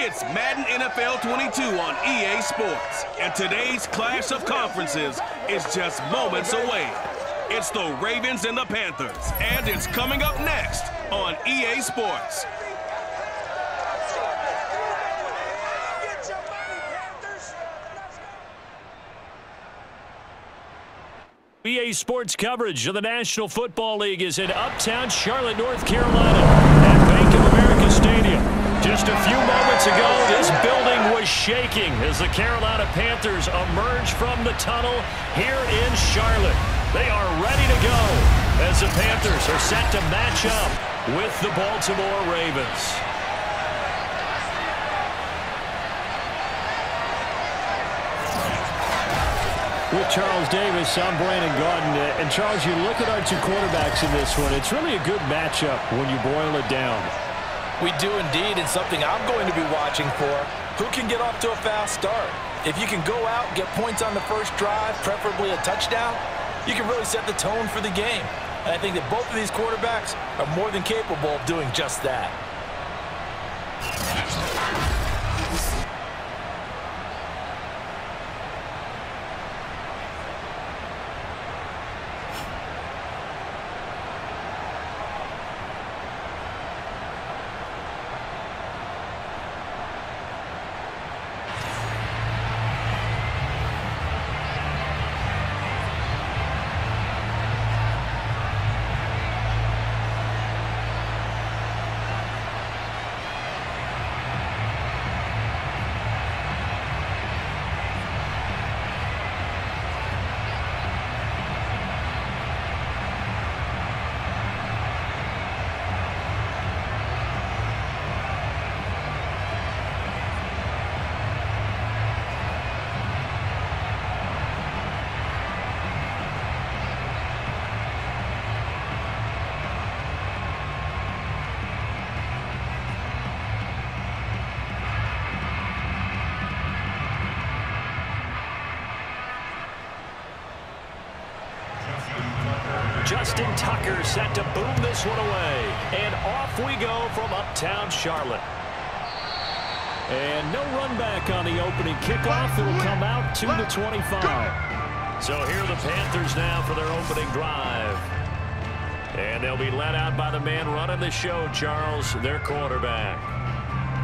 It's Madden NFL 22 on EA Sports, and today's clash of conferences is just moments away. It's the Ravens and the Panthers, and it's coming up next on EA Sports. EA Sports coverage of the National Football League is in uptown Charlotte, North Carolina at Bank of America Stadium. Just a few moments ago, this building was shaking as the Carolina Panthers emerged from the tunnel here in Charlotte. They are ready to go as the Panthers are set to match up with the Baltimore Ravens. With Charles Davis, I'm Brandon Gaudin. And Charles, you look at our two quarterbacks in this one, it's really a good matchup when you boil it down. We do indeed, and something I'm going to be watching for. Who can get off to a fast start? If you can go out and get points on the first drive, preferably a touchdown, you can really set the tone for the game. And I think that both of these quarterbacks are more than capable of doing just that. Justin Tucker set to boom this one away. And off we go from uptown Charlotte. And no run back on the opening kickoff. It will come out to the 25. So here are the Panthers now for their opening drive. And they'll be led out by the man running the show, Charles, their quarterback.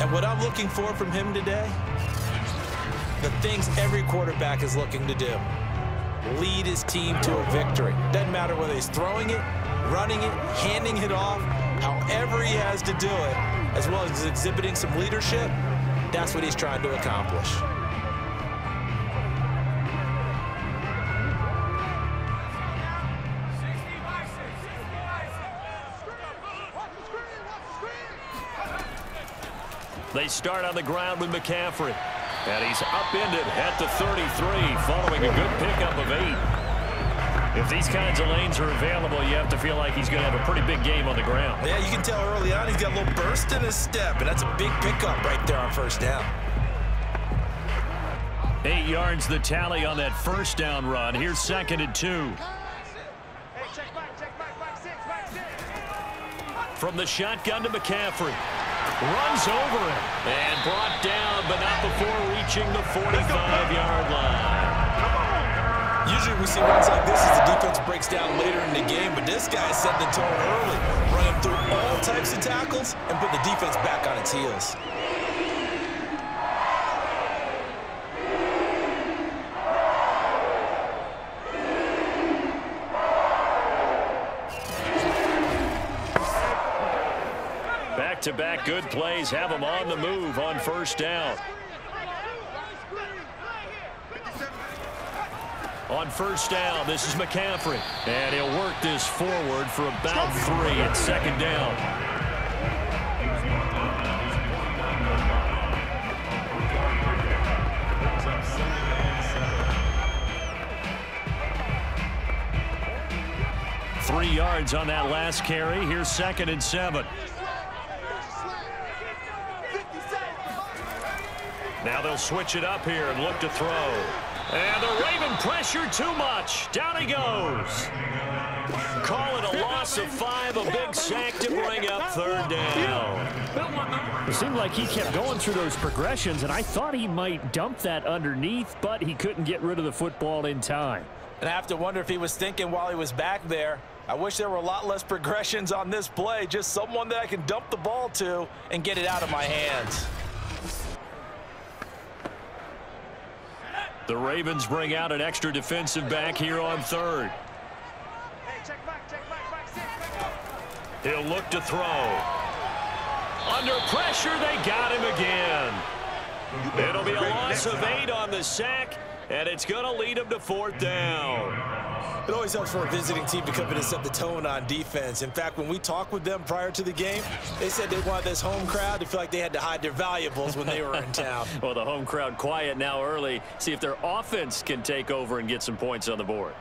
And what I'm looking for from him today, the things every quarterback is looking to do. Lead his team to a victory. Doesn't matter whether he's throwing it, running it, handing it off, however he has to do it, as well as exhibiting some leadership, that's what he's trying to accomplish. They start on the ground with McCaffrey. And he's upended at the 33 following a good pickup of 8. If these kinds of lanes are available, you have to feel like he's going to have a pretty big game on the ground. Yeah, you can tell early on he's got a little burst in his step, and that's a big pickup right there on first down. 8 yards the tally on that first down run. Here's 2nd and 2. From the shotgun to McCaffrey. Runs over it and brought down, but not before reaching the 45-yard line. Usually we see runs like this as the defense breaks down later in the game, but this guy set the tone early, running through all types of tackles and put the defense back on its heels. Back-to-back good plays have him on the move on first down. On first down, this is McCaffrey. And he'll work this forward for about 3 at 2nd down. Three yards on that last carry. Here's 2nd and 7. Now they'll switch it up here and look to throw. And the Raven pressure too much. Down he goes. Call it a loss of 5, a big sack to bring up 3rd down. It seemed like he kept going through those progressions, and I thought he might dump that underneath, but he couldn't get rid of the football in time. And I have to wonder if he was thinking while he was back there, I wish there were a lot less progressions on this play, just someone that I can dump the ball to and get it out of my hands. The Ravens bring out an extra defensive back here on third. He'll look to throw. Under pressure, they got him again. It'll be a loss of 8 on the sack, and it's going to lead him to 4th down. It always helps for a visiting team to come in and set the tone on defense. In fact, when we talked with them prior to the game, they said they wanted this home crowd to feel like they had to hide their valuables when they were in town. Well, the home crowd quiet now early. See if their offense can take over and get some points on the board.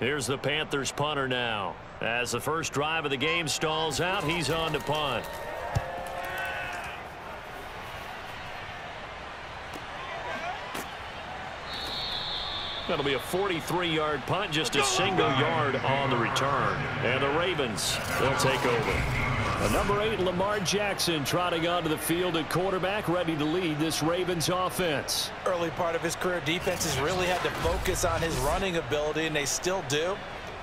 Here's the Panthers punter now. As the first drive of the game stalls out, he's on to punt. That'll be a 43-yard punt, just a single yard on the return. And the Ravens will take over. The number 8, Lamar Jackson, trotting onto the field at quarterback, ready to lead this Ravens offense. Early part of his career, defenses really had to focus on his running ability, and they still do.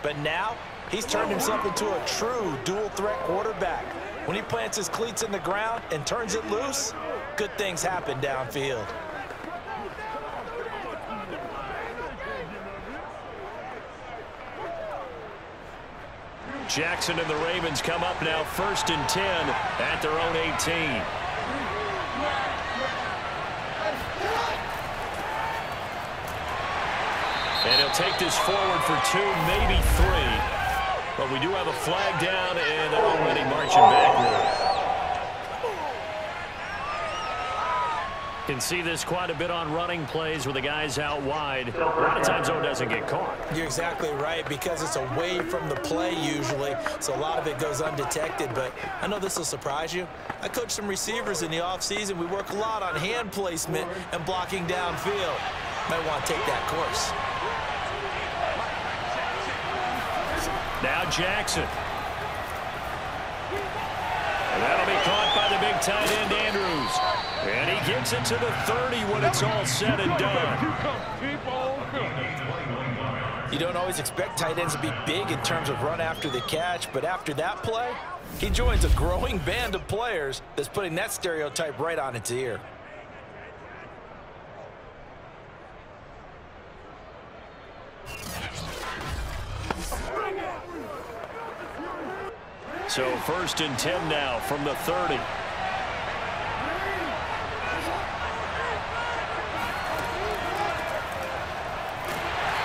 But now, he's turned himself into a true dual-threat quarterback. When he plants his cleats in the ground and turns it loose, good things happen downfield. Jackson and the Ravens come up now 1st and 10 at their own 18. And he'll take this forward for 2, maybe 3. But we do have a flag down, and they're already marching backward. Can see this quite a bit on running plays with the guys out wide. A lot of times, though, doesn't get caught. You're exactly right, because it's away from the play usually, so a lot of it goes undetected. But I know this will surprise you. I coach some receivers in the offseason. We work a lot on hand placement and blocking downfield. Might want to take that course. Now Jackson. And that'll be caught by the big tight end, Andrews. And he gets it to the 30 when it's all said and done. You don't always expect tight ends to be big in terms of run after the catch, but after that play, he joins a growing band of players that's putting that stereotype right on its ear. So 1st and 10 now from the 30.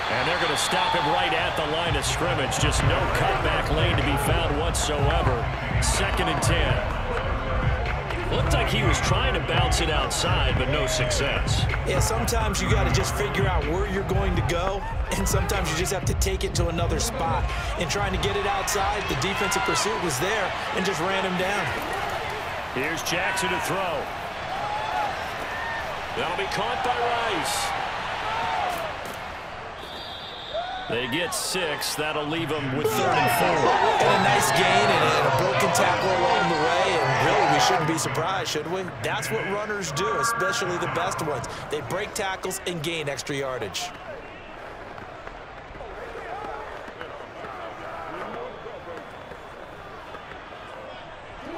And they're going to stop him right at the line of scrimmage. Just no cutback lane to be found whatsoever. 2nd and 10. Looked like he was trying to bounce it outside, but no success. Yeah, sometimes you got to just figure out where you're going to go, and sometimes you just have to take it to another spot. In trying to get it outside, the defensive pursuit was there and just ran him down. Here's Jackson to throw. That'll be caught by Rice. They get 6. That'll leave them with 3rd and 4. And a nice gain and a broken tackle along the way. And really, we shouldn't be surprised, should we? That's what runners do, especially the best ones. They break tackles and gain extra yardage.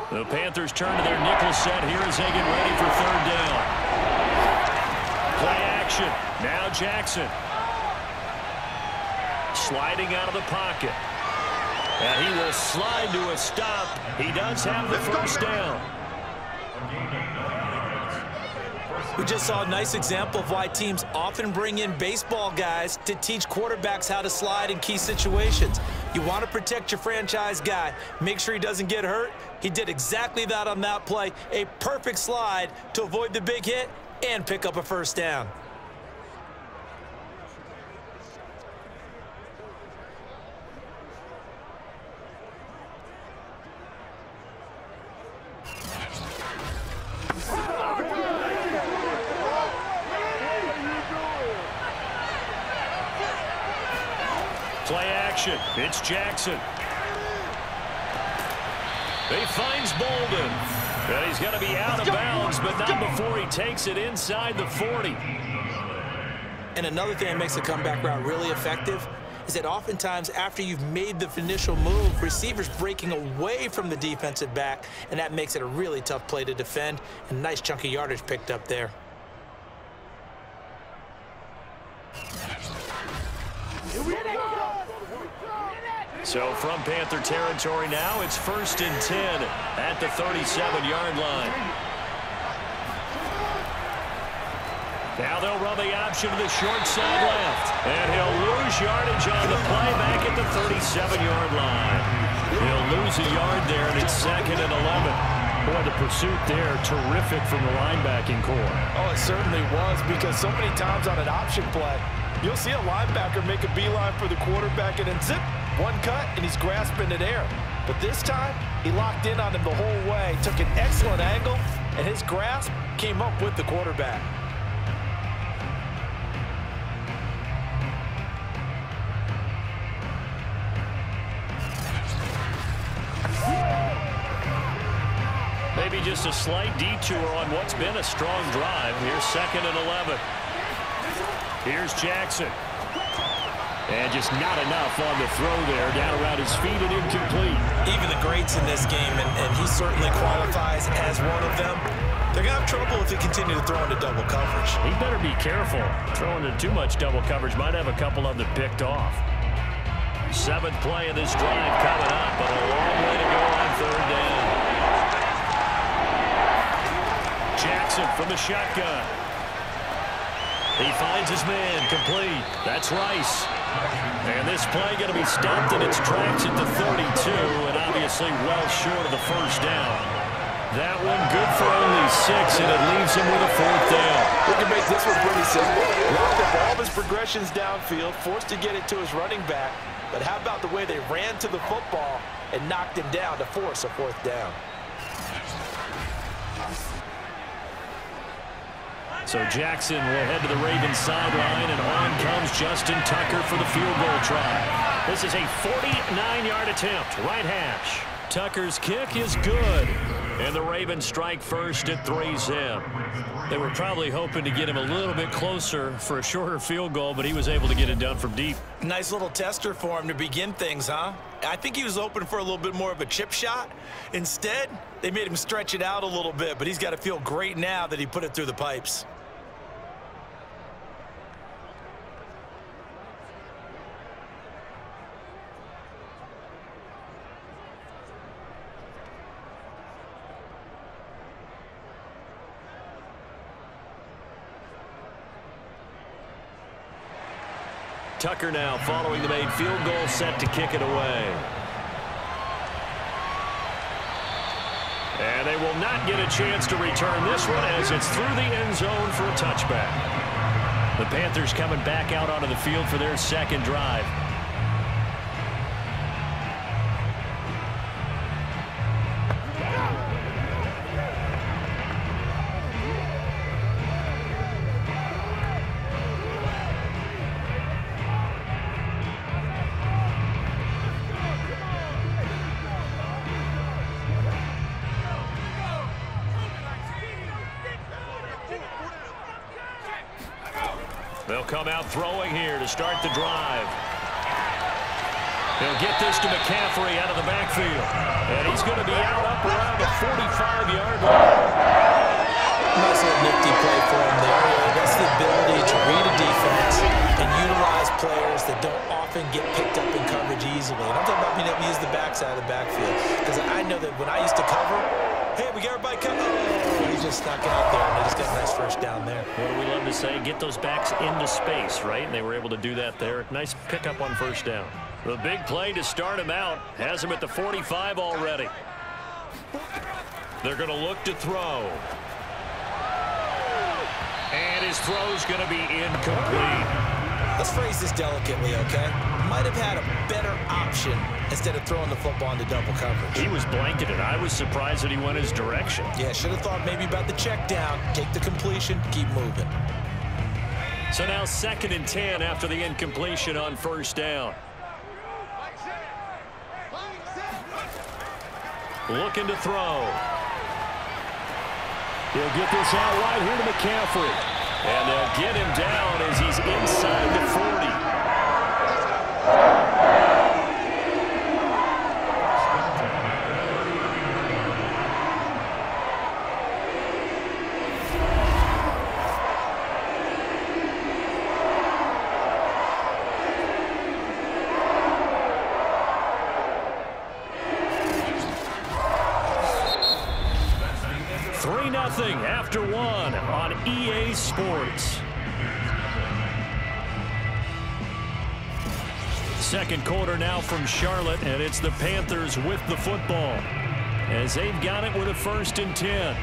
The Panthers turn to their nickel set here as they get ready for 3rd down. Play action. Now Jackson. Sliding out of the pocket. And he will slide to a stop. He does have the 1st down. We just saw a nice example of why teams often bring in baseball guys to teach quarterbacks how to slide in key situations. You want to protect your franchise guy. Make sure he doesn't get hurt. He did exactly that on that play. A perfect slide to avoid the big hit and pick up a 1st down. Play action. It's Jackson. He finds Bolden. And he's going to be out of bounds, but not before he takes it inside the 40. And another thing that makes the comeback route really effective is that oftentimes after you've made the initial move, receivers breaking away from the defensive back, and that makes it a really tough play to defend. And a nice chunk of yardage picked up there. So from Panther territory now, it's 1st and 10 at the 37-yard line. Now they'll run the option to the short side left. And he'll lose yardage on the play back at the 37-yard line. He'll lose a yard there, and it's 2nd and 11. Boy, the pursuit there, terrific from the linebacking core. Oh, it certainly was, because so many times on an option play, you'll see a linebacker make a beeline for the quarterback and then zip, one cut, and he's grasping it air. But this time, he locked in on him the whole way, took an excellent angle, and his grasp came up with the quarterback. Maybe just a slight detour on what's been a strong drive. Here's 2nd and 11. Here's Jackson. And just not enough on the throw there. Down around his feet and incomplete. Even the greats in this game, and he certainly qualifies as one of them, they're going to have trouble if they continue to throw into double coverage. He better be careful. Throwing into too much double coverage might have a couple of them picked off. 7th play of this drive coming up, but a long way to go on 3rd down. Jackson from the shotgun. He finds his man, complete. That's Rice. And this play going to be stopped in its tracks at the 32, and obviously well short of the 1st down. That one good for only 6, and it leaves him with a 4th down. We can make this one pretty simple. Locked up all of his progressions downfield, forced to get it to his running back. But how about the way they ran to the football and knocked him down to force a 4th down? So Jackson will head to the Ravens sideline, and on comes Justin Tucker for the field goal try. This is a 49-yard attempt, right hash. Tucker's kick is good, and the Ravens strike first at 3-zip. They were probably hoping to get him a little bit closer for a shorter field goal, but he was able to get it done from deep. Nice little tester for him to begin things, huh? I think he was hoping for a little bit more of a chip shot. Instead, they made him stretch it out a little bit, but he's got to feel great now that he put it through the pipes. Tucker now following the made field goal, set to kick it away. And they will not get a chance to return this one as it's through the end zone for a touchback. The Panthers coming back out onto the field for their 2nd drive. They'll come out throwing here to start the drive. He'll get this to McCaffrey out of the backfield. And he's going to be out up around the 45-yard line. Nice little nifty play for him there. That's the ability to read a defense and utilize players that don't often get picked up in coverage easily. And I'm talking about being able to use the backside of the backfield. Because I know that when I used to cover, hey, we got everybody covered. Oh, he just snuck out there, and they just got a nice first down there. What do we love to say? Get those backs into space, right? And they were able to do that there. Nice pickup on 1st down. The big play to start him out has him at the 45 already. They're going to look to throw. And his throw's going to be incomplete. Let's phrase this delicately, okay? Might have had a better option instead of throwing the football into double coverage. He was blanketed. I was surprised that he went his direction. Yeah, should have thought maybe about the check down, take the completion, keep moving. So now 2nd and 10 after the incompletion on 1st down. looking to throw. He'll get this out wide here to McCaffrey. And they'll get him down as he's inside the 40. After one on EA Sports. Second quarter now from Charlotte, and it's the Panthers with the football as they've got it with a 1st and 10.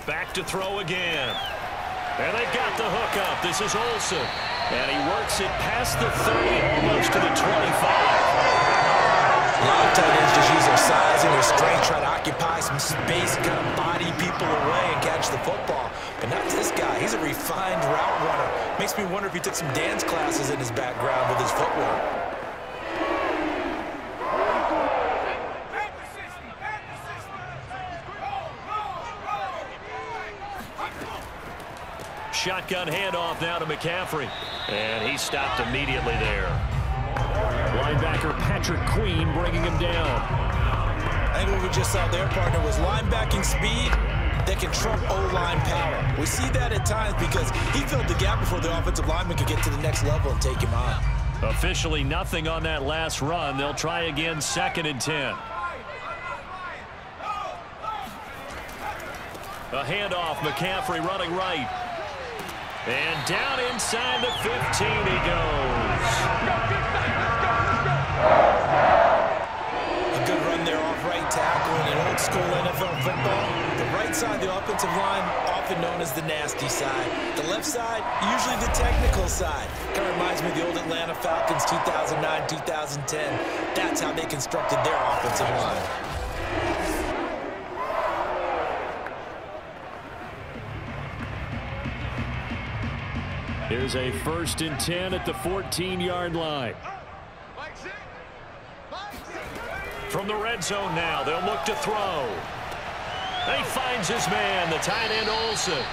Back to throw again. And they've got the hook up. This is Olsen. And he works it past the 30, almost to the 25. A lot of tight ends just use their size and their strength, try to occupy some space, kind of body people away and catch the football. But not this guy. He's a refined route runner. Makes me wonder if he took some dance classes in his background with his footwork. Shotgun handoff now to McCaffrey. And he stopped immediately there. Linebacker Patrick Queen bringing him down. I think what we just saw their partner was linebacking speed that can trump O-line power. We see that at times because he filled the gap before the offensive lineman could get to the next level and take him on. Officially nothing on that last run. They'll try again 2nd and 10. A handoff, McCaffrey running right. And down inside the 15 he goes. A good run there off right tackle in an old school NFL football. The right side of the offensive line, often known as the nasty side. The left side, usually the technical side. Kind of reminds me of the old Atlanta Falcons 2009, 2010. That's how they constructed their offensive line. Here's a 1st and 10 at the 14-yard line. From the red zone now, they'll look to throw. And he finds his man, the tight end Olsen.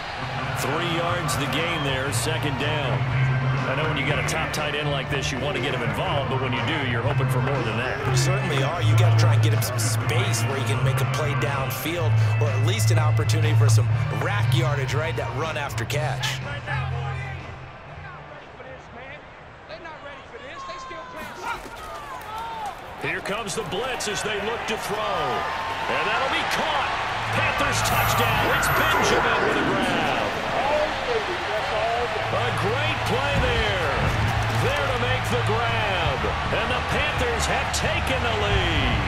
3 yards the gain there, 2nd down. I know when you got a top tight end like this, you want to get him involved, but when you do, you're hoping for more than that. You certainly are. You got to try and get him some space where he can make a play downfield, or at least an opportunity for some rack yardage, right? That run after catch. Here comes the blitz as they look to throw. And that'll be caught. Panthers touchdown. It's Benjamin with a grab. A great play there. There to make the grab. And the Panthers have taken the lead.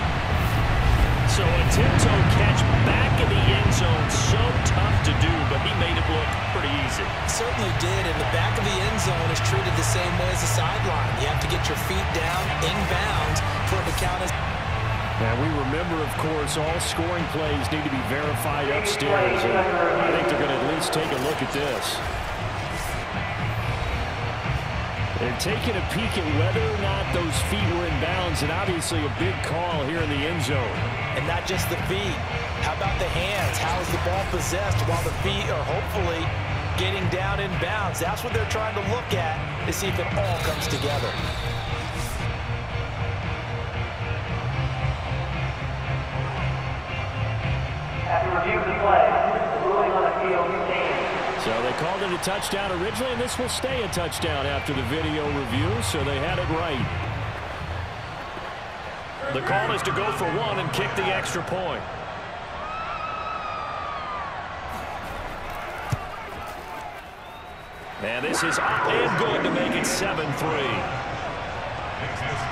So a tip-toe catch back in the end zone. So tough to do, but he made it look pretty easy. Certainly did, and the back of the end zone is treated the same way as the sideline. You have to get your feet down, inbounds, for it to count as... And we remember, of course, all scoring plays need to be verified upstairs. And I think they're going to at least take a look at this. They're taking a peek at whether or not those feet were in bounds, and obviously a big call here in the end zone. And not just the feet. How about the hands? How is the ball possessed while the feet are hopefully getting down in bounds? That's what they're trying to look at to see if it all comes together. After review of the play, ruling on the field retained. So they called it a touchdown originally, and this will stay a touchdown after the video review, so they had it right. The call is to go for one and kick the extra point. And this is up and good to make it 7-3.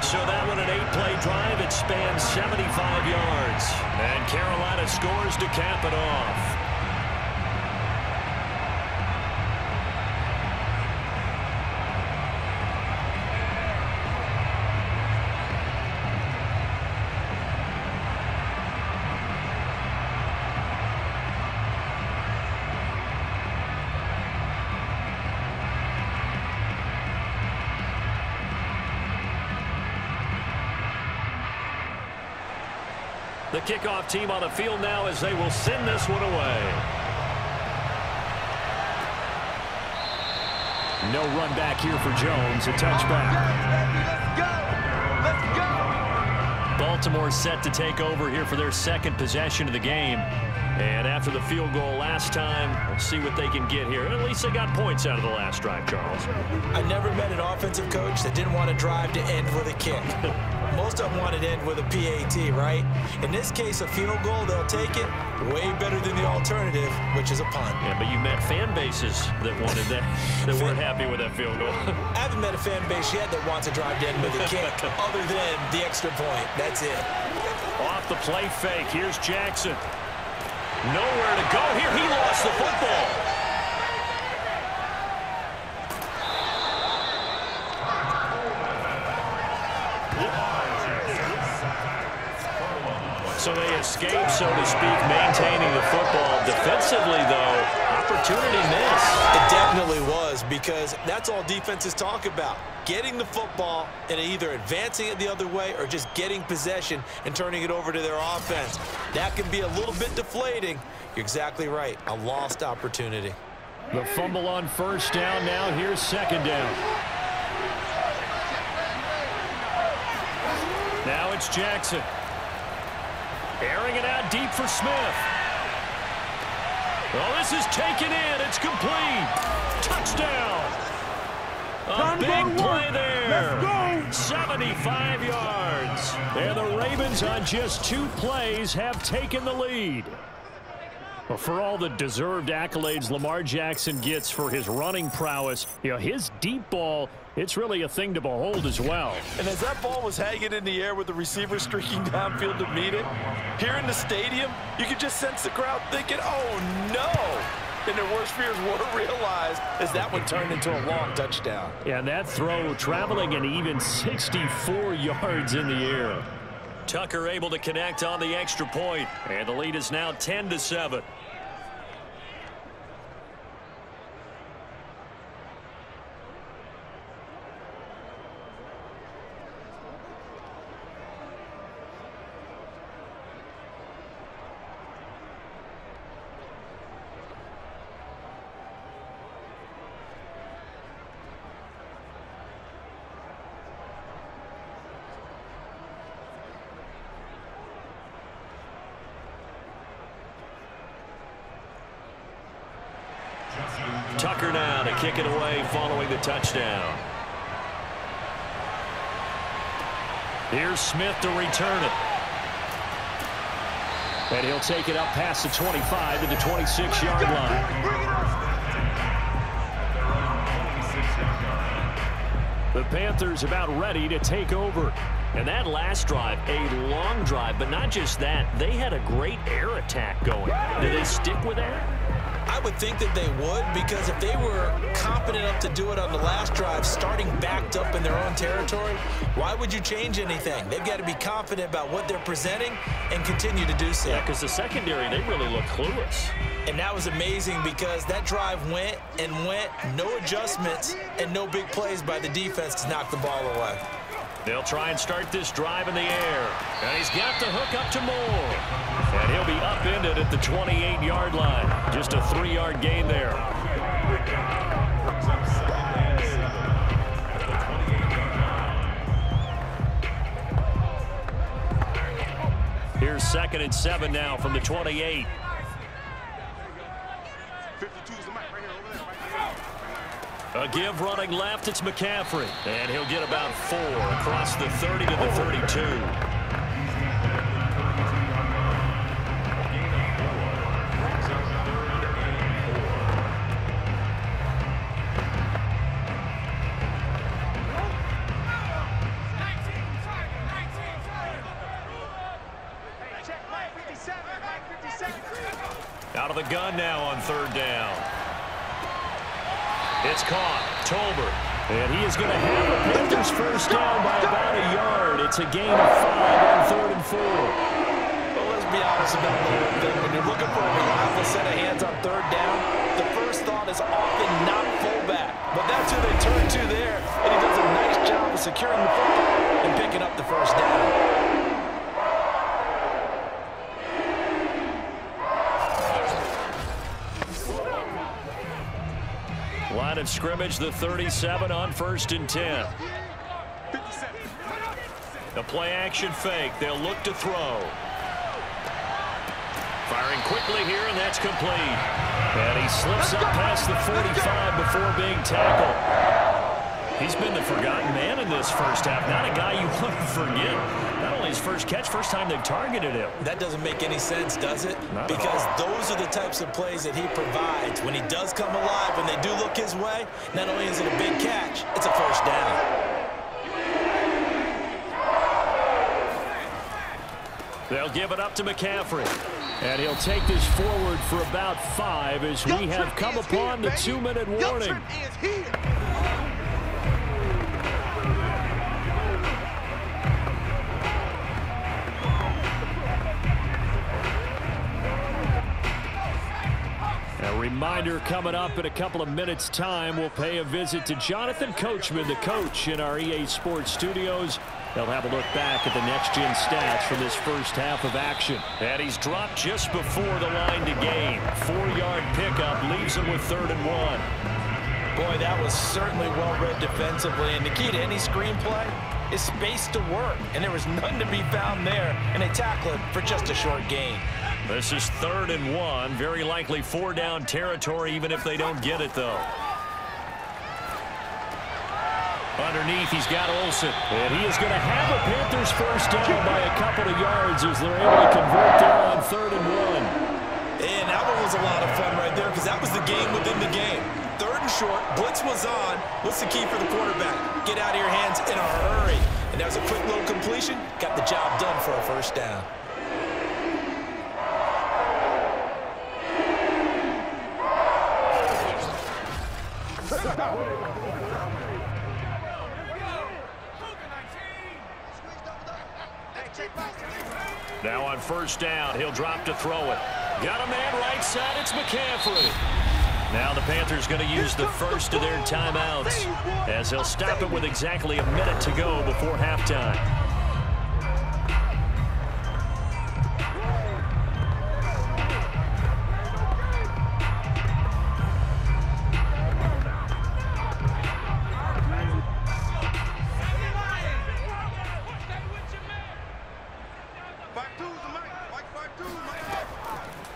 So that one an 8-play drive. It spans 75 yards. And Carolina scores to cap it off. The kickoff team on the field now as they will send this one away. No run back here for Jones. A touchback. Let's go! Baltimore set to take over here for their second possession of the game. And after the field goal last time, we'll see what they can get here. At least they got points out of the last drive, Charles. I never met an offensive coach that didn't want to drive to end with a kick. Most of them wanted to end with a PAT, right? In this case, a field goal, they'll take it. Way better than the alternative, which is a punt. Yeah, but you met fan bases that wanted that, that weren't happy with that field goal. I haven't met a fan base yet that wants to drive to end with a kick, other than the extra point. That's it. Off the play fake, here's Jackson. Nowhere to go here. He lost the football. So they escape, so to speak, maintaining the football. Defensively, though, opportunity missed. It definitely was, because that's all defenses talk about. Getting the football and either advancing it the other way or just getting possession and turning it over to their offense. That can be a little bit deflating. You're exactly right. A lost opportunity. The fumble on first down. Now here's second down. Now it's Jackson. Airing it out deep for Smith. Oh, this is taken in. It's complete. Touchdown. A big play there. Let's go. 75 yards. And the Ravens on just 2 plays have taken the lead. Well, for all the deserved accolades Lamar Jackson gets for his running prowess, you know, his deep ball, it's really a thing to behold as well. And as that ball was hanging in the air with the receiver streaking downfield to meet it, here in the stadium, you could just sense the crowd thinking, oh, no. And their worst fears were realized as that one turned into a long touchdown. And that throw traveling an even 64 yards in the air. Tucker able to connect on the extra point, and the lead is now 10-7. Tucker now to kick it away following the touchdown. Here's Smith to return it. And he'll take it up past the 25 to the 26-yard line. The Panthers about ready to take over. And that last drive, a long drive, but not just that, they had a great air attack going. Did they stick with that? I would think that they would, because if they were competent enough to do it on the last drive, starting backed up in their own territory, why would you change anything? They've got to be confident about what they're presenting and continue to do so. Yeah, because the secondary, they really look clueless. And that was amazing, because that drive went and went, no adjustments and no big plays by the defense to knock the ball away. They'll try and start this drive in the air. And he's got the hook up to Moore. And he'll be upended at the 28-yard line. Just a 3-yard gain there. Here's 2nd and 7 now from the 28. A give running left, it's McCaffrey. And he'll get about 4 across the 30 to the 32. Out of the gun now on 3rd down. It's caught. Tolbert. And he is going to have the Panthers first down by about a yard. It's a gain of 5 on 3rd and 4. Well, let's be honest about the whole thing. When you're looking for a reliable set of hands on 3rd down, the first thought is often not fullback. But that's who they turn to there. And he does a nice job of securing the football and picking up the first down. Line of scrimmage, the 37 on 1st and 10. A play-action fake. They'll look to throw. Firing quickly here, and that's complete. And he slips up past the 45 before being tackled. He's been the forgotten man in this first half. Not a guy you want to forget. Not only his first catch, first time they've targeted him. That doesn't make any sense, does it? Because those are the types of plays that he provides. When he does come alive, when they do look his way, not only is it a big catch, it's a first down. They'll give it up to McCaffrey. And he'll take this forward for about 5 as we have come upon the 2-minute warning. A reminder coming up in a couple of minutes' time. We'll pay a visit to Jonathan Coachman, the coach in our EA Sports studios. They'll have a look back at the next-gen stats from this first half of action. And he's dropped just before the line to gain. 4-yard pickup leaves him with 3rd and 1. Boy, that was certainly well-read defensively. And the key to any screenplay is space to work. And there was none to be found there. And they tackle it for just a short gain. This is 3rd and 1. Very likely 4-down territory, even if they don't get it, though. Underneath, he's got Olsen. And he is going to have a Panthers first down by a couple of yards as they're able to convert there on 3rd and 1. And that one was a lot of fun right there because that was the game within the game. 3rd and short, blitz was on. What's the key for the quarterback? Get out of your hands in a hurry. And that was a quick little completion. Got the job done for a first down. Now on 1st down, he'll drop to throw it. Got a man right side, it's McCaffrey. Now the Panthers going to use the first of their timeouts as they'll stop it with exactly a minute to go before halftime.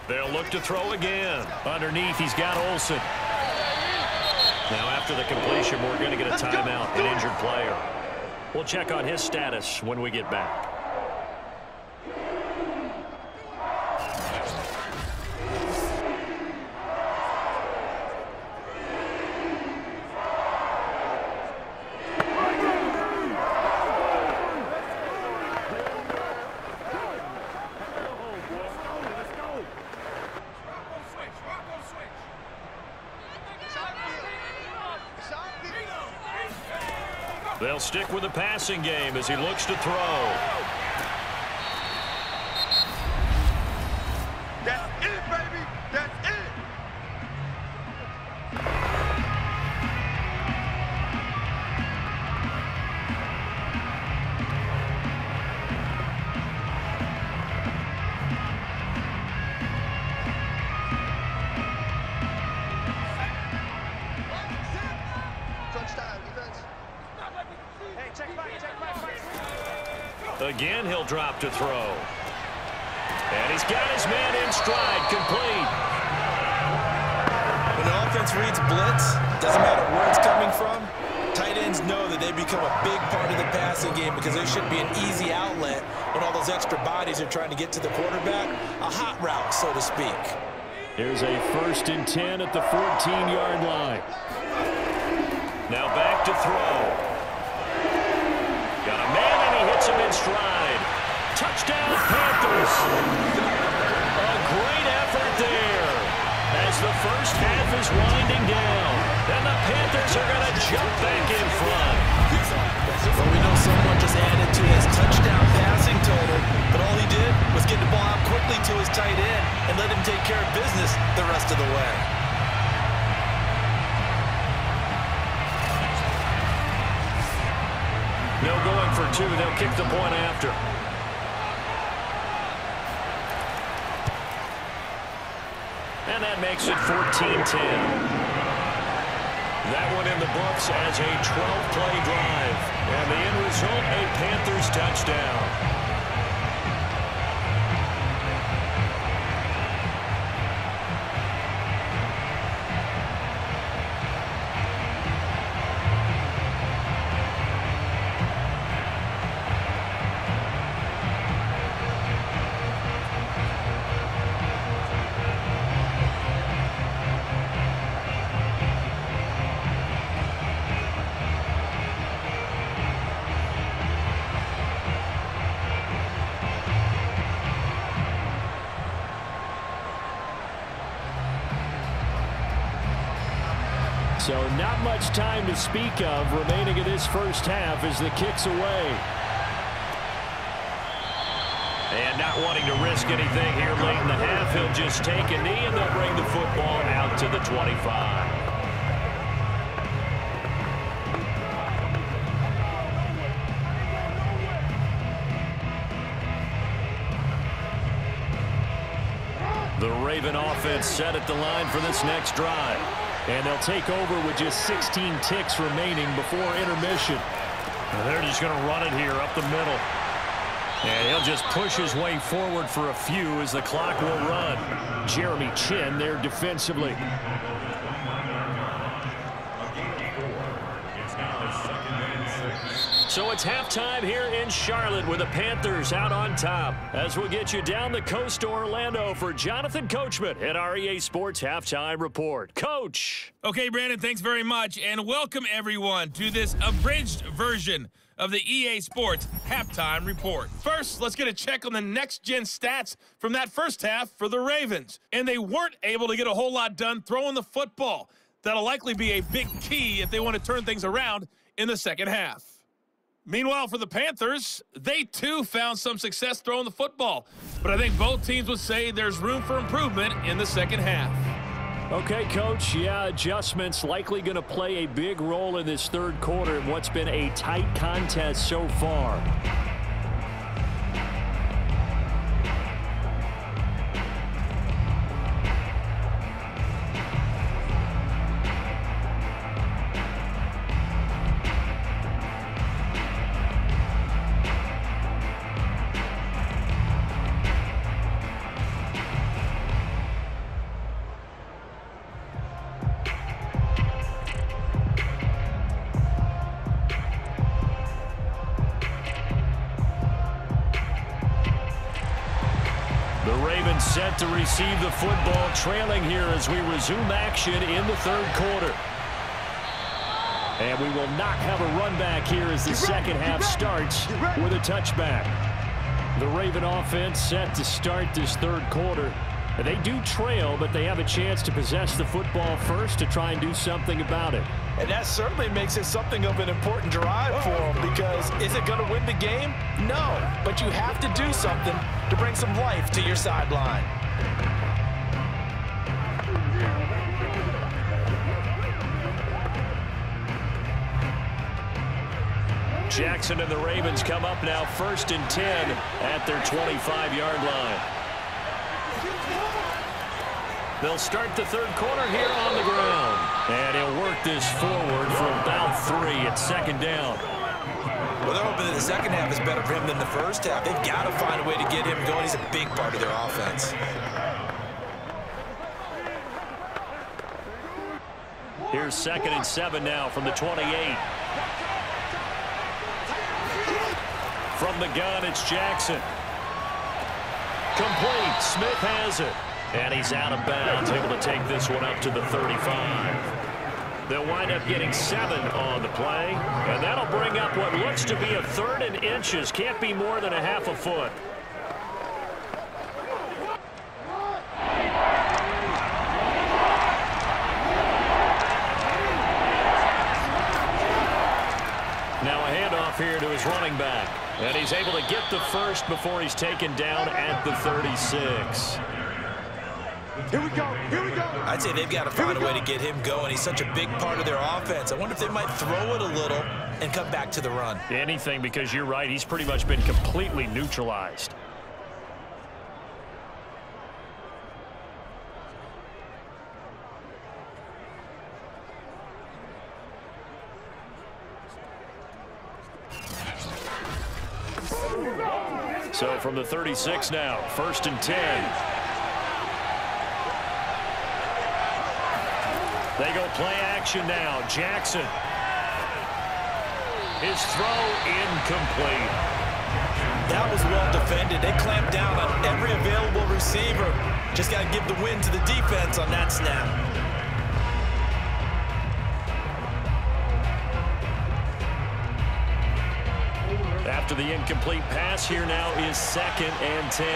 They'll look to throw again. Underneath, he's got Olsen. Now after the completion, we're going to get a timeout, an injured player. We'll check on his status when we get back. They'll stick with the passing game as he looks to throw. That's it, baby. That's it. Again, he'll drop to throw. And he's got his man in stride, complete. When the offense reads blitz, doesn't matter where it's coming from, tight ends know that they become a big part of the passing game because they should be an easy outlet when all those extra bodies are trying to get to the quarterback. A hot route, so to speak. Here's a 1st and 10 at the 14-yard line. Now back to throw. Got a man, and he hits him in stride. Touchdown, Panthers. A great effort there as the first half is winding down. And the Panthers are going to jump back in front. Well, we know someone just added to his touchdown passing total, but all he did was get the ball out quickly to his tight end and let him take care of business the rest of the way. No going for 2. They'll kick the point after. And that makes it 14-10. That one in the books as a 12-play drive. And the end result, a Panthers touchdown. So not much time to speak of remaining in this first half as the kick's away. And not wanting to risk anything here late in the half, he'll just take a knee and they'll bring the football out to the 25. The Raven offense set at the line for this next drive. And they'll take over with just 16 ticks remaining before intermission. And they're just going to run it here up the middle. And he'll just push his way forward for a few as the clock will run. Jeremy Chin there defensively. So it's halftime here in Charlotte with the Panthers out on top. As we'll get you down the coast to Orlando for Jonathan Coachman at our EA Sports Halftime Report. Coach. Okay, Brandon, thanks very much. And welcome, everyone, to this abridged version of the EA Sports Halftime Report. First, let's get a check on the next-gen stats from that first half for the Ravens. And they weren't able to get a whole lot done throwing the football. That'll likely be a big key if they want to turn things around in the second half. Meanwhile, for the Panthers, they too found some success throwing the football. But I think both teams would say there's room for improvement in the second half. Okay, Coach, yeah, adjustments likely going to play a big role in this third quarter in what's been a tight contest so far. Set to receive the football, trailing here as we resume action in the third quarter. And we will not have a run back here as the second half starts with a touchback. The Raven offense set to start this third quarter. They do trail, but they have a chance to possess the football first to try and do something about it. And that certainly makes it something of an important drive for them, because is it going to win the game? No, but you have to do something to bring some life to your sideline. Jackson and the Ravens come up now 1st and 10 at their 25-yard line. They'll start the third quarter here on the ground. And he'll work this forward for about 3 at second down. Well, they're hoping that the second half is better for him than the first half. They've got to find a way to get him going. He's a big part of their offense. Here's 2nd and 7 now from the 28. From the gun, it's Jackson. Complete. Smith has it. And he's out of bounds, able to take this one up to the 35. They'll wind up getting 7 on the play. And that'll bring up what looks to be a 3rd and inches. Can't be more than a half a foot. Now a handoff here to his running back. And he's able to get the first before he's taken down at the 36. Here we go. Here we go. I'd say they've got to find a way to get him going. He's such a big part of their offense. I wonder if they might throw it a little and come back to the run. Anything, because you're right. He's pretty much been completely neutralized. So from the 36 now, 1st and 10. They go play action now. Jackson. His throw incomplete. That was well defended. They clamped down on every available receiver. Just got to give the win to the defense on that snap. After the incomplete pass, here now is 2nd and 10.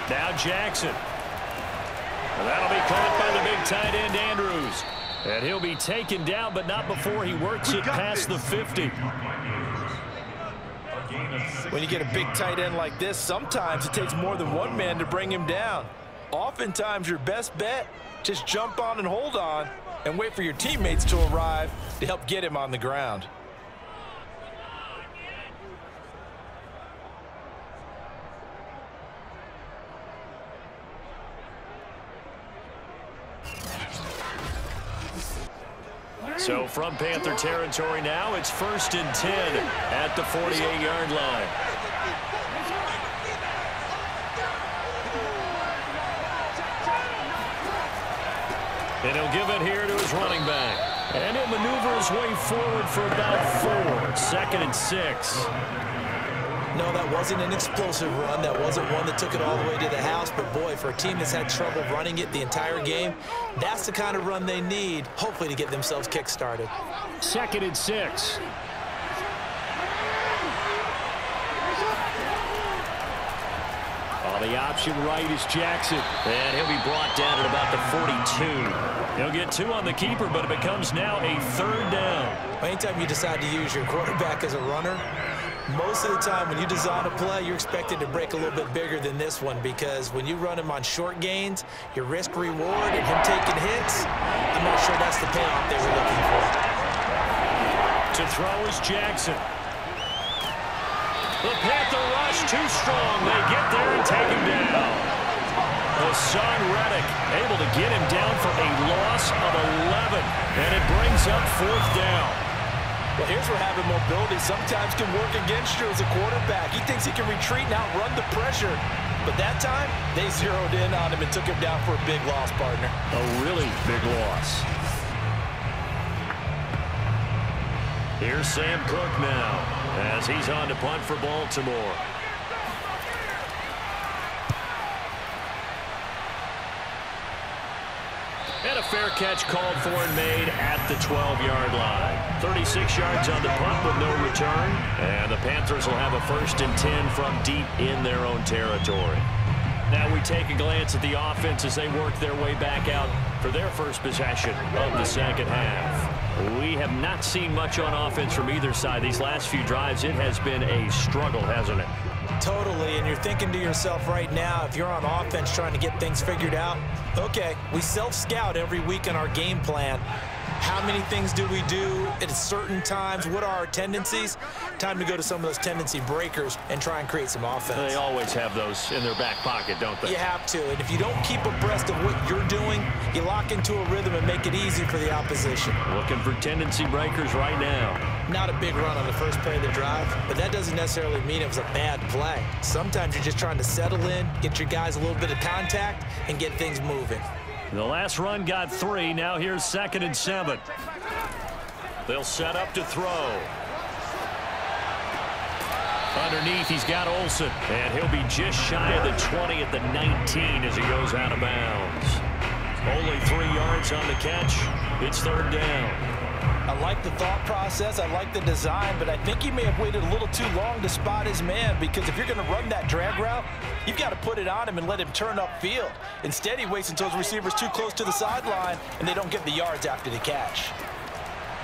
Now Jackson. And that'll be caught by the big tight end, Andrews. And he'll be taken down, but not before he works it past the 50. When you get a big tight end like this, sometimes it takes more than one man to bring him down. Oftentimes, your best bet, just jump on and hold on and wait for your teammates to arrive to help get him on the ground. So from Panther territory now, it's 1st and 10 at the 48-yard line. And he'll give it here to his running back. And he'll maneuver his way forward for about 4. 2nd and 6. No, that wasn't an explosive run. That wasn't one that took it all the way to the house. But, boy, for a team that's had trouble running it the entire game, that's the kind of run they need, hopefully, to get themselves kick-started. 2nd and 6. On the option right is Jackson. And he'll be brought down at about the 42. He'll get 2 on the keeper, but it becomes now a 3rd down. Anytime you decide to use your quarterback as a runner, most of the time when you design a play, you're expected to break a little bit bigger than this one, because when you run him on short gains, your risk-reward and him taking hits, I'm not sure that's the payoff they were looking for. To throw is Jackson. The Panther rush too strong. They get there and take him down. Hassan Reddick able to get him down for a loss of 11, and it brings up 4th down. Well, here's where having mobility sometimes can work against you as a quarterback. He thinks he can retreat and outrun the pressure. But that time, they zeroed in on him and took him down for a big loss, partner. A really big loss. Here's Sam Cook now as he's on to punt for Baltimore. And a fair catch called for and made at the 12-yard line. 36 yards on the punt with no return. And the Panthers will have a 1st and 10 from deep in their own territory. Now we take a glance at the offense as they work their way back out for their first possession of the 2nd half. We have not seen much on offense from either side. These last few drives, it has been a struggle, hasn't it? Totally, and you're thinking to yourself right now, if you're on offense trying to get things figured out, okay, we self-scout every week in our game plan. How many things do we do at certain times? What are our tendencies? Time to go to some of those tendency breakers and try and create some offense. They always have those in their back pocket, don't they? You have to, and if you don't keep abreast of what you're doing, you lock into a rhythm and make it easy for the opposition. Looking for tendency breakers right now. Not a big run on the first play of the drive, but that doesn't necessarily mean it was a bad play. Sometimes you're just trying to settle in, get your guys a little bit of contact, and get things moving. The last run got 3. Now here's 2nd and 7. They'll set up to throw. Underneath, he's got Olsen. And he'll be just shy of the 20 at the 19 as he goes out of bounds. Only 3 yards on the catch. It's 3rd down. I like the thought process. I like the design, but I think he may have waited a little too long to spot his man, because if you're going to run that drag route, you've got to put it on him and let him turn upfield. Instead, he waits until his receiver's too close to the sideline, and they don't get the yards after the catch.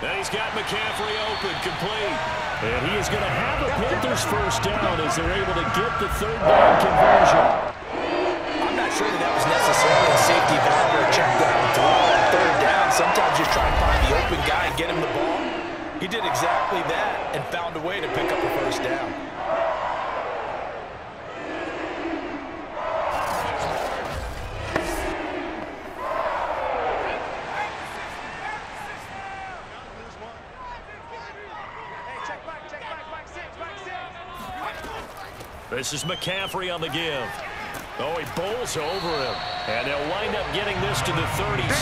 And he's got McCaffrey open, complete. And he is going to have a Panthers 1st down as they're able to get the 3rd down conversion. I'm not sure that was necessarily a safety valve or a check down throw. 3rd down, sometimes just try and find the open guy and get him the ball. He did exactly that and found a way to pick up a 1st down. This is McCaffrey on the give. Oh, he bowls over him. And they'll wind up getting this to the 37.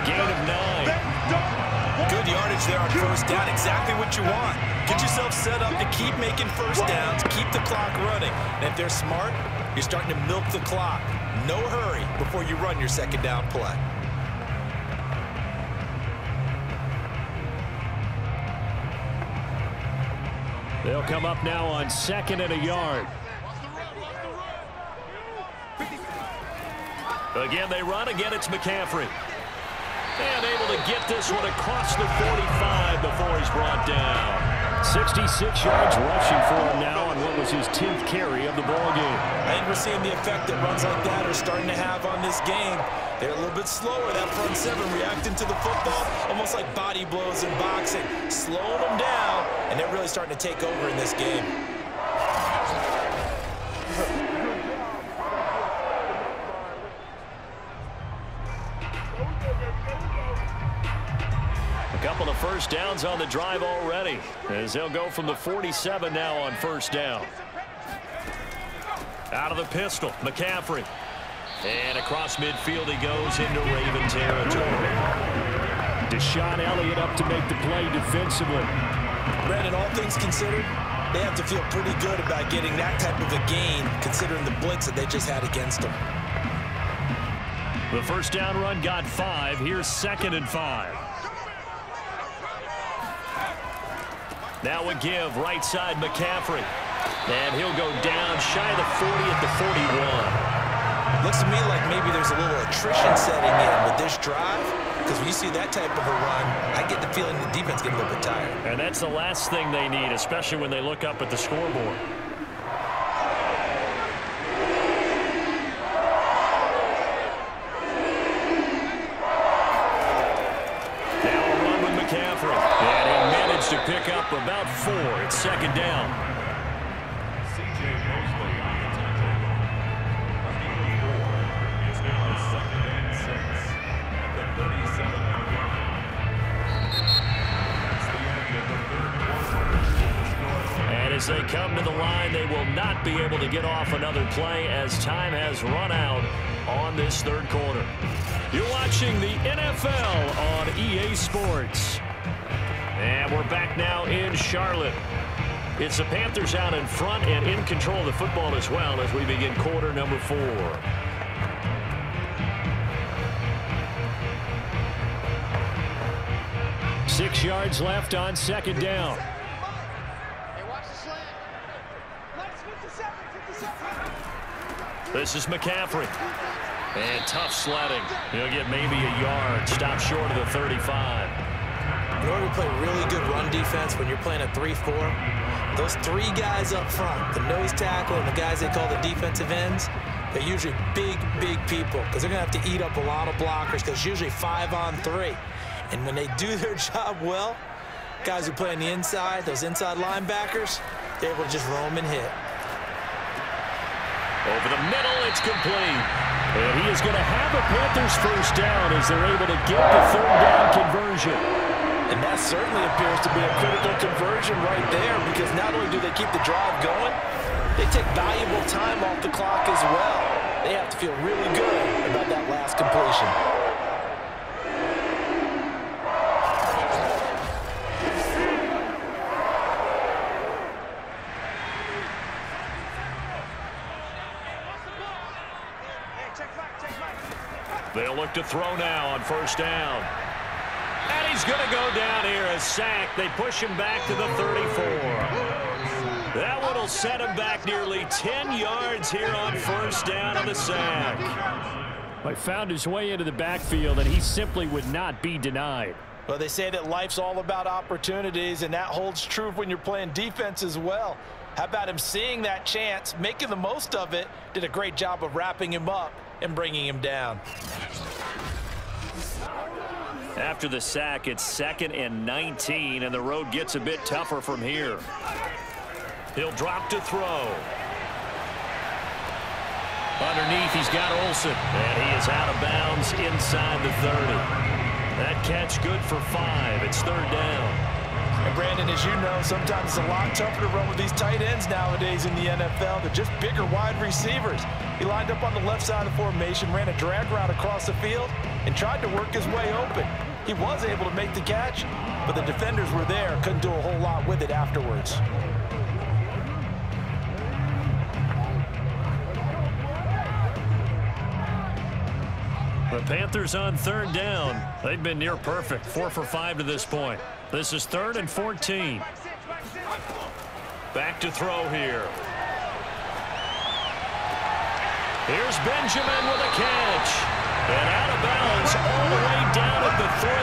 Gain of 9. Good yardage there on first down. Exactly what you want. Get yourself set up to keep making first downs, keep the clock running. And if they're smart, you're starting to milk the clock. No hurry before you run your second down play. They'll come up now on 2nd and a yard. Again, they run. Again, it's McCaffrey. And able to get this one across the 45 before he's brought down. 66 yards rushing for him now on what was his 10th carry of the ballgame. I think we're seeing the effect that runs like that are starting to have on this game. They're a little bit slower, that front seven, reacting to the football, almost like body blows in boxing, slowing them down, and they're really starting to take over in this game. A couple of first downs on the drive already, as they'll go from the 47 now on first down. Out of the pistol, McCaffrey. And across midfield he goes into Raven territory. Deshaun Elliott up to make the play defensively. Brandon, all things considered, they have to feel pretty good about getting that type of a gain, considering the blitz that they just had against them. The first down run got 5. Here's 2nd and 5. Now a give, right side McCaffrey. And he'll go down shy of the 40 at the 41. Looks to me like maybe there's a little attrition setting in with this drive, because when you see that type of a run, I get the feeling the defense getting a little bit tired. And that's the last thing they need, especially when they look up at the scoreboard. Now a run with McCaffrey. And he managed to pick up about 4. It's 2nd down. As they come to the line, they will not be able to get off another play as time has run out on this third quarter. You're watching the NFL on EA Sports. And we're back now in Charlotte. It's the Panthers out in front and in control of the football as well as we begin quarter number 4. Six yards left on 2nd down. This is McCaffrey. And tough sledding. He'll get maybe a yard. Stop short of the 35. In order to play really good run defense when you're playing a 3-4, those 3 guys up front, the nose tackle and the guys they call the defensive ends, they're usually big, big people because they're going to have to eat up a lot of blockers because it's usually 5 on 3. And when they do their job well, guys who play on the inside, those inside linebackers, they're able to just roam and hit. Over the middle, it's complete. And he is going to have a Panthers first down as they're able to get the 3rd down conversion. And that certainly appears to be a critical conversion right there, because not only do they keep the drive going, they take valuable time off the clock as well. They have to feel really good about that last completion. They'll look to throw now on first down. And he's going to go down here, a sack. They push him back to the 34. That one will set him back nearly 10 yards here on first down on the sack. He found his way into the backfield, and he simply would not be denied. Well, they say that life's all about opportunities, and that holds true when you're playing defense as well. How about him seeing that chance, making the most of it, did a great job of wrapping him up and bringing him down. After the sack, it's 2nd and 19, and the road gets a bit tougher from here. He'll drop to throw. Underneath, he's got Olsen, and he is out of bounds inside the 30. That catch good for 5. It's 3rd down. And Brandon, as you know, sometimes it's a lot tougher to run with these tight ends nowadays in the NFL. They're just bigger wide receivers. He lined up on the left side of the formation, ran a drag route across the field, and tried to work his way open. He was able to make the catch, but the defenders were there, couldn't do a whole lot with it afterwards. The Panthers on third down. They've been near perfect, 4 for 5 to this point. This is 3rd and 14. Back to throw here. Here's Benjamin with a catch. And out of bounds all the way down at the 3.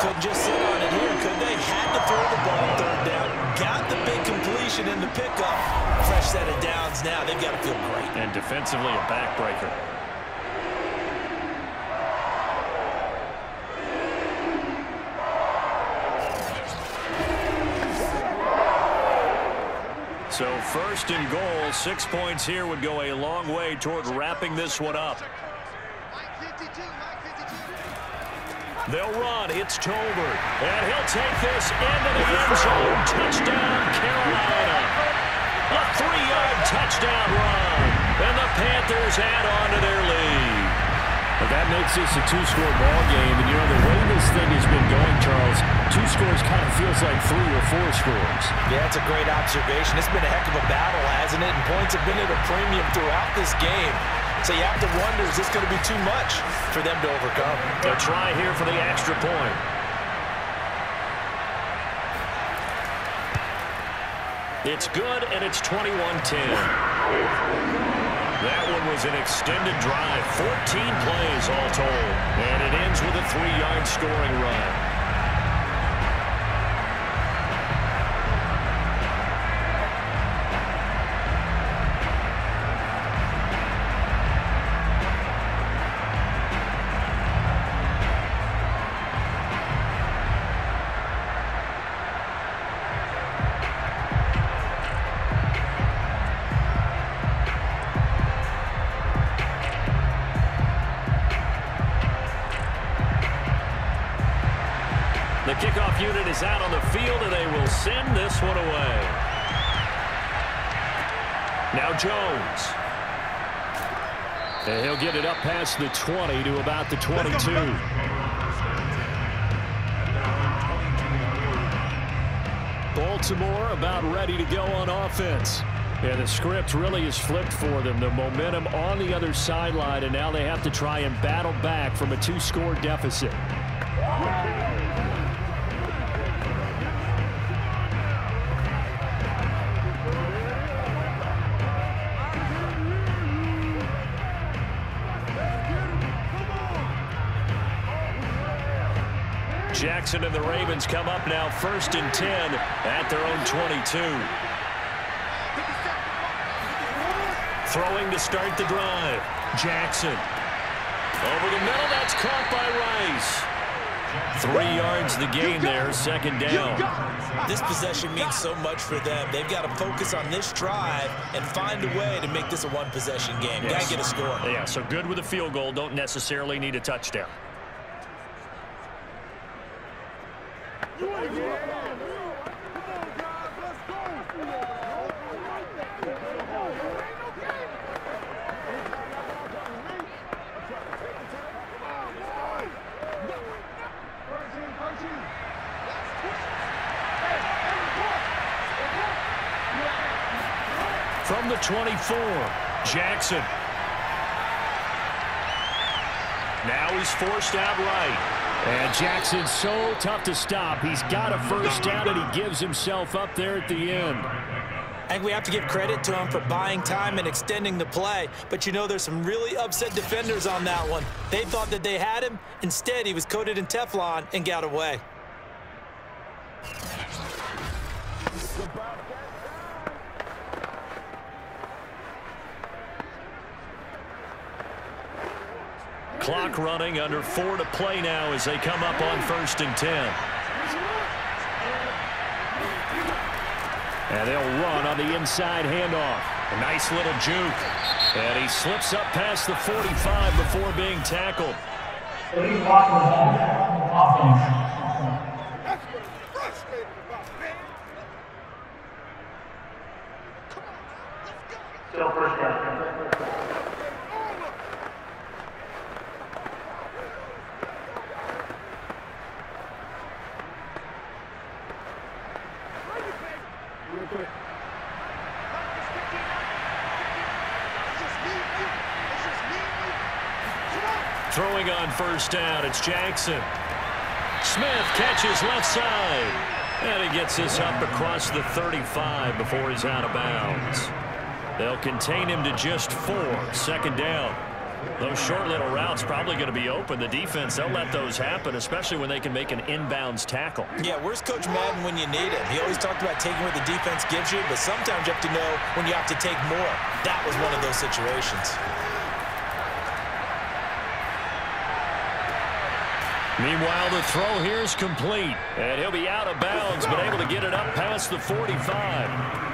Couldn't just sit on it here, could they? Had to throw the ball on third down. Got the big completion in the pickup. Fresh set of downs now. They've got to feel great. And defensively a backbreaker. So 1st and goal, 6 points here would go a long way toward wrapping this one up. They'll run. It's Tolbert. And he'll take this into the end zone. Touchdown, Carolina. A 3-yard touchdown run. And the Panthers add on to their lead. But that makes this a 2-score ball game. And, you know, the way this thing has been going, Charles, 2 scores kind of feels like 3 or 4 scores. Yeah, it's a great observation. It's been a heck of a battle, hasn't it? And points have been at a premium throughout this game. So you have to wonder, is this going to be too much for them to overcome? A try here for the extra point. It's good, and it's 21-10. That one was an extended drive, 14 plays all told. And it ends with a 3-yard scoring run. The kickoff unit is out on the field, and they will send this one away. Now Jones. And he'll get it up past the 20 to about the 22. Baltimore about ready to go on offense. Yeah, the script really is flipped for them. The momentum on the other sideline, and now they have to try and battle back from a 2-score deficit. Jackson and the Ravens come up now 1st and 10 at their own 22. Throwing to start the drive. Jackson. Over the middle, that's caught by Rice. 3 yards the gain there, 2nd down. This possession means so much for them. They've got to focus on this drive and find a way to make this a one-possession game. Yes. Got to get a score. Yeah, so good with a field goal. Don't necessarily need a touchdown. From the 24, Jackson. Now he's forced out right. And Jackson's so tough to stop. He's got a 1st down, and he gives himself up there at the end. I think we have to give credit to him for buying time and extending the play. But, you know, there's some really upset defenders on that one. They thought that they had him. Instead, he was coated in Teflon and got away. Clock running, under 4 to play now as they come up on 1st and 10. And they'll run on the inside handoff. A nice little juke. And he slips up past the 45 before being tackled. No first down. Throwing on first down, it's Jackson. Smith catches left side. And he gets this up across the 35 before he's out of bounds. They'll contain him to just 4. Second down. Those short little routes probably going to be open. The defense, they'll let those happen, especially when they can make an inbounds tackle. Yeah, where's Coach Madden when you need him? He always talked about taking what the defense gives you, but sometimes you have to know when you have to take more. That was one of those situations. Meanwhile, the throw here is complete. And he'll be out of bounds, but able to get it up past the 45.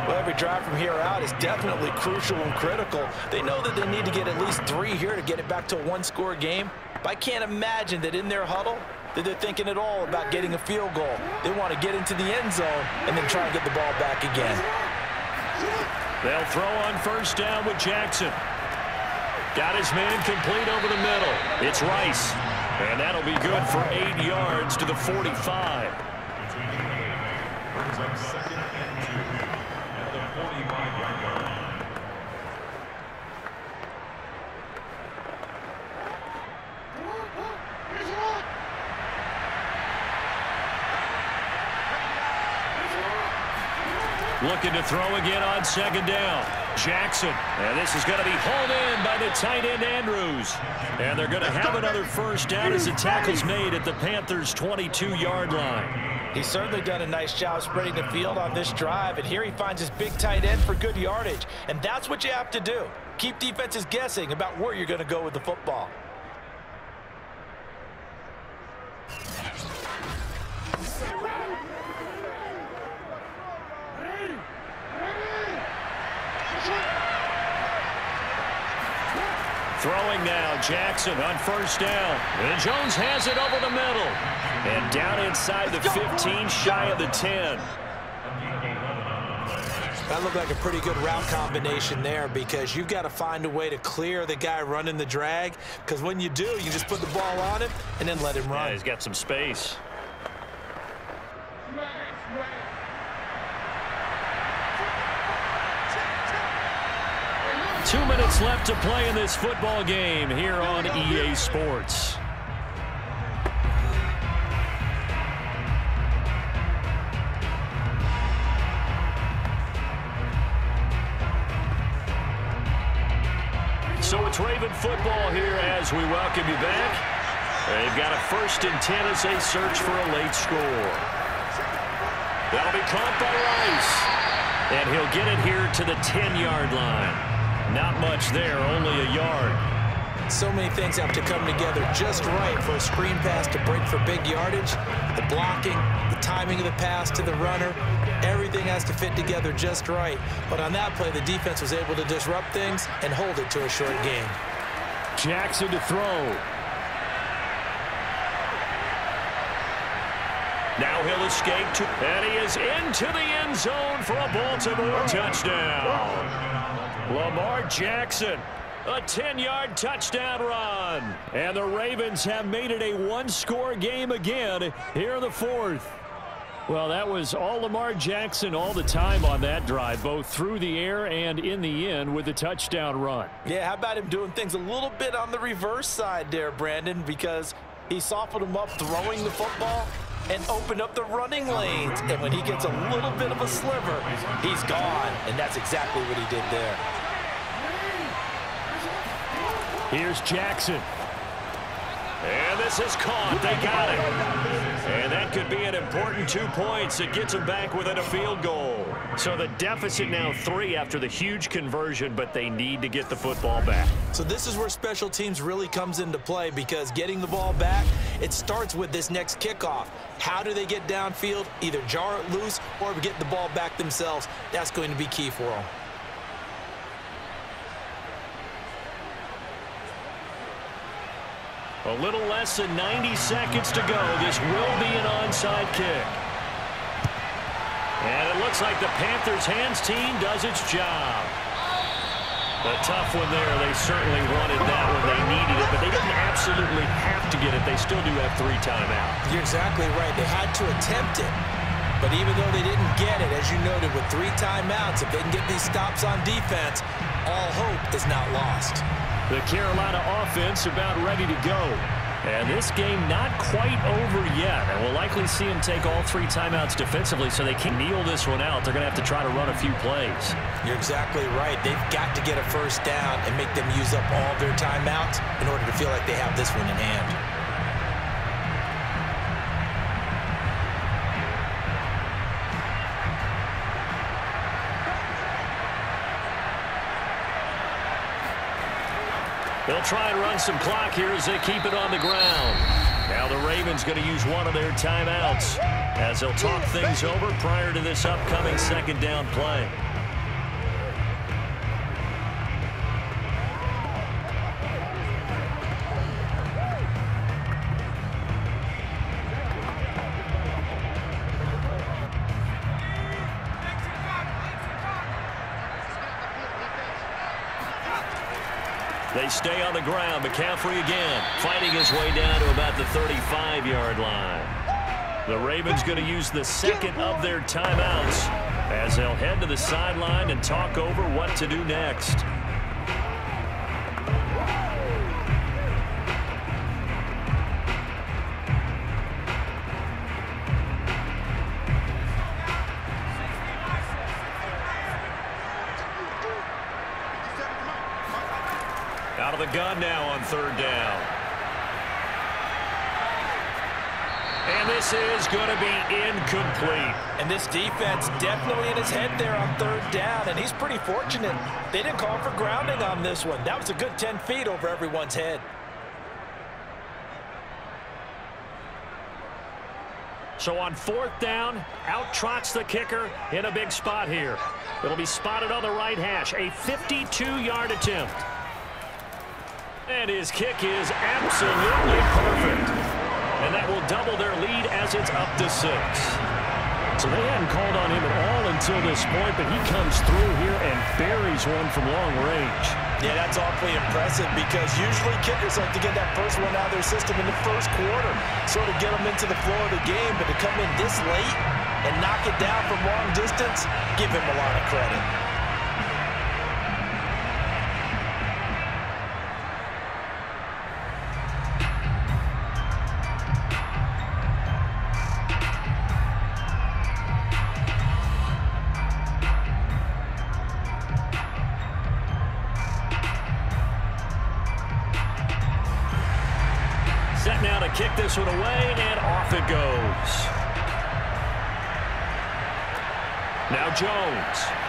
Well, every drive from here out is definitely crucial and critical. They know that they need to get at least 3 here to get it back to a one-score game. But I can't imagine that in their huddle that they're thinking at all about getting a field goal. They want to get into the end zone and then try and get the ball back again. They'll throw on first down with Jackson. Got his man complete over the middle. It's Rice. And that'll be good for 8 yards to the 45. Looking to throw again on second down. Jackson. And this is going to be hauled in by the tight end Andrews. And they're going to have another first down as the tackle's made at the Panthers' 22-yard line. He's certainly done a nice job spreading the field on this drive. And here he finds his big tight end for good yardage. And that's what you have to do. Keep defenses guessing about where you're going to go with the football. Throwing now, Jackson on first down. And Jones has it over the middle. And down inside the 15, shy of the 10. That looked like a pretty good route combination there because you've got to find a way to clear the guy running the drag. Because when you do, you just put the ball on him and then let him run. Yeah, he's got some space. Two minutes left to play in this football game here on EA Sports. So it's Raven football here as we welcome you back. They've got a 1st and 10 as they search for a late score. That'll be caught by Rice. And he'll get it here to the 10-yard line. Not much there, only a yard. So many things have to come together just right for a screen pass to break for big yardage. The blocking, the timing of the pass to the runner, everything has to fit together just right. But on that play, the defense was able to disrupt things and hold it to a short game. Jackson to throw. Now he'll escape to, and he is into the end zone for a Baltimore touchdown. Lamar Jackson, a 10-yard touchdown run. And the Ravens have made it a one-score game again here in the 4th. Well, that was all Lamar Jackson all the time on that drive, both through the air and in the end with the touchdown run. Yeah, how about him doing things a little bit on the reverse side there, Brandon, because he softened him up throwing the football and opened up the running lanes. And when he gets a little bit of a sliver, he's gone. And that's exactly what he did there. Here's Jackson. And this is caught. They got it. And that could be an important 2 points. It gets them back within a field goal. So the deficit now 3 after the huge conversion, but they need to get the football back. So this is where special teams really comes into play because getting the ball back, it starts with this next kickoff. How do they get downfield? Either jar it loose or get the ball back themselves. That's going to be key for them. A little less than 90 seconds to go. This will be an onside kick. And it looks like the Panthers hands team does its job. A tough one there. They certainly wanted that when they needed it, but they didn't absolutely have to get it. They still do have 3 timeouts. You're exactly right. They had to attempt it. But even though they didn't get it, as you noted, with 3 timeouts, if they can get these stops on defense, all hope is not lost. The Carolina offense about ready to go. And this game not quite over yet. And we'll likely see them take all 3 timeouts defensively so they can kneel this one out. They're going to have to try to run a few plays. You're exactly right. They've got to get a first down and make them use up all their timeouts in order to feel like they have this one in hand. They'll try and run some clock here as they keep it on the ground. Now the Ravens going to use one of their timeouts as they'll talk things over prior to this upcoming second down play. They stay on the ground. McCaffrey again, fighting his way down to about the 35-yard line. The Ravens going to use the second of their timeouts as they'll head to the sideline and talk over what to do next. Out of the gun now on 3rd down. And this is going to be incomplete. And this defense definitely in his head there on 3rd down, and he's pretty fortunate. They didn't call for grounding on this one. That was a good 10 feet over everyone's head. So on 4th down, out trots the kicker in a big spot here. It'll be spotted on the right hash, a 52-yard attempt. And his kick is absolutely perfect. And that will double their lead as it's up to 6. So they hadn't called on him at all until this point, but he comes through here and buries one from long range. Yeah, that's awfully impressive because usually kickers like to get that first one out of their system in the first quarter, sort of get them into the flow of the game, but to come in this late and knock it down from long distance, give him a lot of credit. Set now to kick this one away, and off it goes. Now Jones.